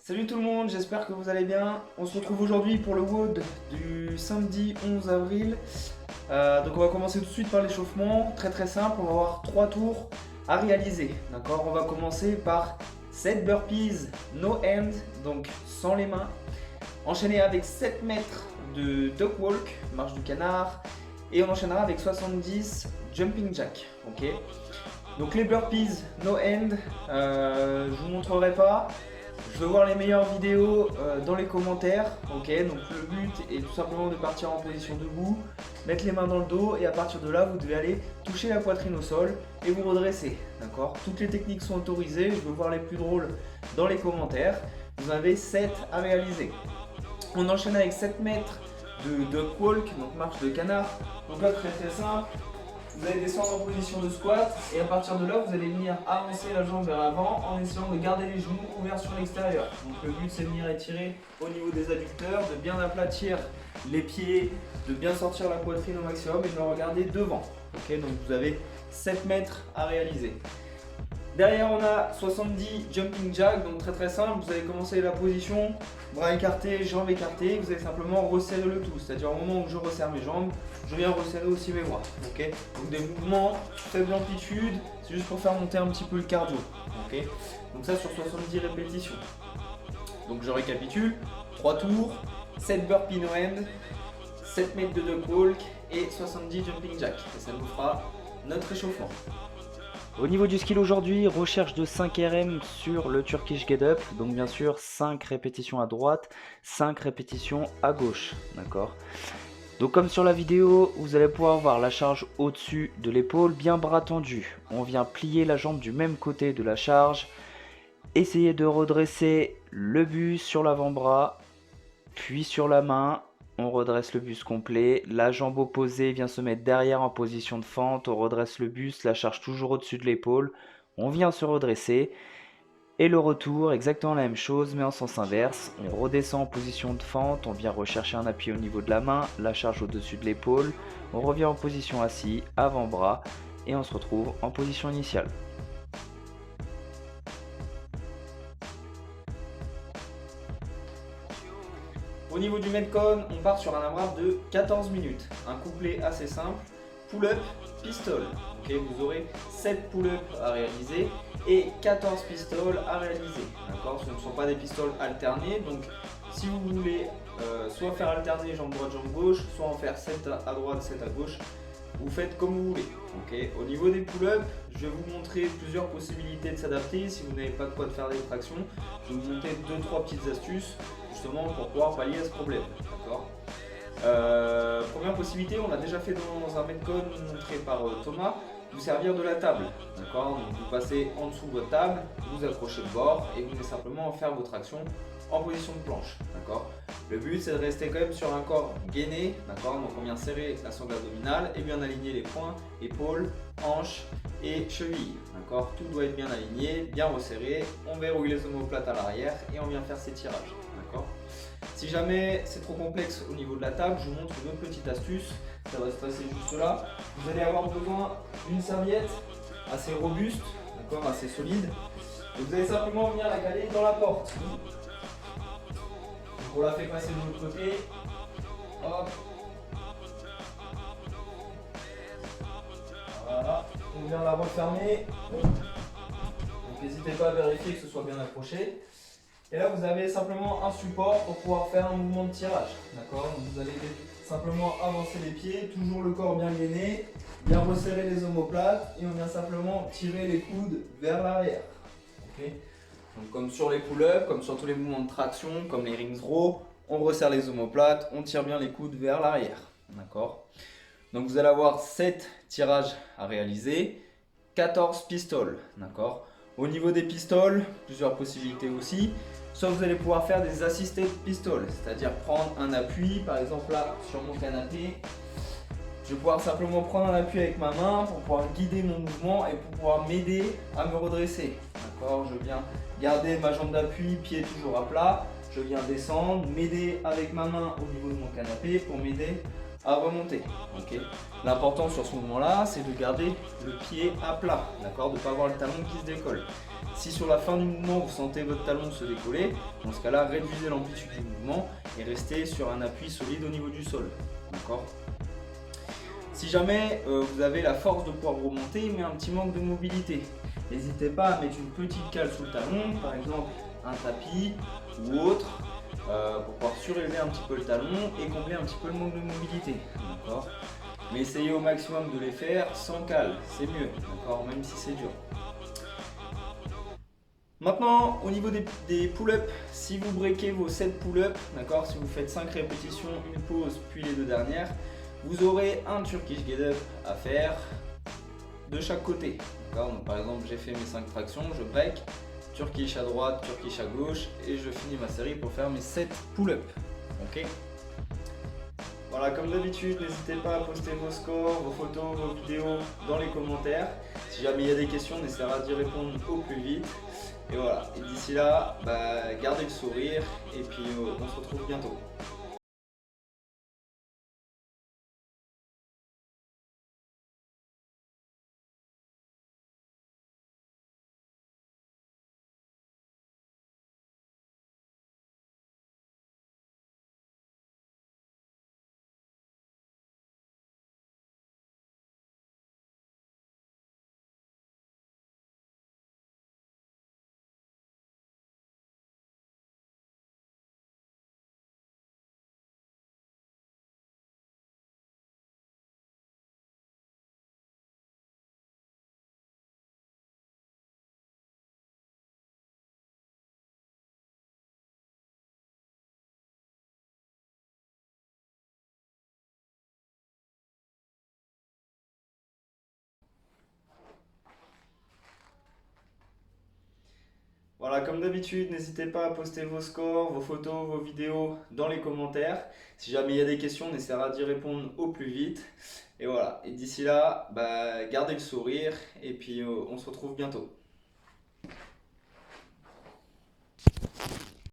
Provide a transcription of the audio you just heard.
Salut tout le monde, j'espère que vous allez bien. On se retrouve aujourd'hui pour le WOD du samedi 11 avril. Donc on va commencer tout de suite par l'échauffement, très simple, on va avoir 3 tours à réaliser. D'accord, on va commencer par 7 burpees no hand, donc sans les mains, enchaîné avec 7 mètres de duck walk, marche du canard, et on enchaînera avec 70 jumping jack. Ok, donc les burpees no hand, je vous montrerai pas. Je veux voir les meilleures vidéos dans les commentaires, ok. Donc le but est tout simplement de partir en position debout, mettre les mains dans le dos et à partir de là vous devez aller toucher la poitrine au sol et vous redresser, d'accord. Toutes les techniques sont autorisées, je veux voir les plus drôles dans les commentaires. Vous en avez 7 à réaliser. On enchaîne avec 7 mètres de duck walk, donc marche de canard. Donc là très simple. Vous allez descendre en position de squat et à partir de là, vous allez venir avancer la jambe vers l'avant en essayant de garder les genoux ouverts sur l'extérieur. Donc le but c'est de venir étirer au niveau des adducteurs, de bien aplatir les pieds, de bien sortir la poitrine au maximum et de le regarder devant. Ok, donc vous avez 7 mètres à réaliser. Derrière on a 70 jumping jack, donc très simple, vous allez commencer la position, bras écartés, jambes écartées, vous allez simplement resserrer le tout, c'est-à-dire au moment où je resserre mes jambes, je viens resserrer aussi mes bras. Okay, donc des mouvements, faible amplitude, c'est juste pour faire monter un petit peu le cardio. Okay, donc ça sur 70 répétitions. Donc je récapitule, 3 tours, 7 burpees no hand, 7 mètres de duck walk et 70 jumping jack. Et ça nous fera notre échauffement. Au niveau du skill aujourd'hui, recherche de 5 RM sur le Turkish Get Up. Donc bien sûr 5 répétitions à droite, 5 répétitions à gauche. D'accord. Donc comme sur la vidéo, vous allez pouvoir voir la charge au-dessus de l'épaule, bien bras tendu. On vient plier la jambe du même côté de la charge. Essayez de redresser le buste sur l'avant-bras, puis sur la main. On redresse le buste complet, la jambe opposée vient se mettre derrière en position de fente, on redresse le buste, la charge toujours au-dessus de l'épaule, on vient se redresser, et le retour, exactement la même chose mais en sens inverse, on redescend en position de fente, on vient rechercher un appui au niveau de la main, la charge au-dessus de l'épaule, on revient en position assis, avant-bras, et on se retrouve en position initiale. Au niveau du Metcon, on part sur un AMRAP de 14 minutes. Un couplet assez simple, pull-up, pistol. Okay, vous aurez 7 pull-up à réaliser et 14 pistoles à réaliser. Ce ne sont pas des pistoles alternées, donc si vous voulez soit faire alterner jambe droite, jambe gauche, soit en faire 7 à droite, 7 à gauche, vous faites comme vous voulez. Okay. Au niveau des pull-up, je vais vous montrer plusieurs possibilités de s'adapter. Si vous n'avez pas de quoi de faire des tractions, je vais vous montrer 2-3 petites astuces justement pour pouvoir pallier à ce problème. Première possibilité, on l'a déjà fait dans un Metcon montré par Thomas, vous servir de la table. Donc vous passez en dessous de votre table, vous accrochez le bord et vous venez simplement faire vos tractions en position de planche. Le but c'est de rester quand même sur un corps gainé. Donc on vient serrer la sangle abdominale et bien aligner les poings, épaules, hanches et chevilles. Tout doit être bien aligné, bien resserré. On verrouille les omoplates à l'arrière et on vient faire ces tirages. Si jamais c'est trop complexe au niveau de la table, je vous montre une autre petite astuce. Ça va se passer juste là. Vous allez avoir besoin d'une serviette assez robuste, assez solide. Et vous allez simplement venir la caler dans la porte. Donc on la fait passer de l'autre côté. Hop. Voilà. On vient la refermer. Donc n'hésitez pas à vérifier que ce soit bien accroché. Et là, vous avez simplement un support pour pouvoir faire un mouvement de tirage. Donc vous allez simplement avancer les pieds, toujours le corps bien gainé, bien resserrer les omoplates et on vient simplement tirer les coudes vers l'arrière. Donc comme sur les pull-ups, comme sur tous les mouvements de traction, comme les rings row, on resserre les omoplates, on tire bien les coudes vers l'arrière. Donc vous allez avoir 7 tirages à réaliser, 14 pistoles. Au niveau des pistoles, plusieurs possibilités aussi. Soit vous allez pouvoir faire des assisted pistoles, c'est-à-dire prendre un appui, par exemple là sur mon canapé. Je vais pouvoir simplement prendre un appui avec ma main pour pouvoir guider mon mouvement et pour pouvoir m'aider à me redresser. Je viens garder ma jambe d'appui, pied toujours à plat. Je viens descendre, m'aider avec ma main au niveau de mon canapé pour m'aider à remonter. Ok. L'important sur ce mouvement-là, c'est de garder le pied à plat, d'accord, de ne pas avoir le talon qui se décolle. Si sur la fin du mouvement, vous sentez votre talon se décoller, dans ce cas-là, réduisez l'amplitude du mouvement et restez sur un appui solide au niveau du sol. D'accord. Si jamais vous avez la force de pouvoir remonter, mais un petit manque de mobilité, n'hésitez pas à mettre une petite cale sous le talon, par exemple un tapis ou autre, pour pouvoir surélever un petit peu le talon et combler un petit peu le manque de mobilité. D'accord. Mais essayez au maximum de les faire sans cale, c'est mieux, d'accord, même si c'est dur. Maintenant, au niveau des pull-ups, si vous breakez vos 7 pull-ups, d'accord, si vous faites 5 répétitions, une pause, puis les 2 dernières, vous aurez un Turkish Get Up à faire de chaque côté. Donc, par exemple, j'ai fait mes 5 tractions, je break, Turkish à droite, Turkish à gauche, et je finis ma série pour faire mes 7 pull-ups. Ok. Voilà, comme d'habitude, n'hésitez pas à poster vos scores, vos photos, vos vidéos dans les commentaires. Si jamais il y a des questions, on essaiera d'y répondre au plus vite. Et voilà, et d'ici là, gardez le sourire et puis on se retrouve bientôt. Voilà, comme d'habitude, n'hésitez pas à poster vos scores, vos photos, vos vidéos dans les commentaires. Si jamais il y a des questions, on essaiera d'y répondre au plus vite. Et voilà, et d'ici là, gardez le sourire et puis on se retrouve bientôt.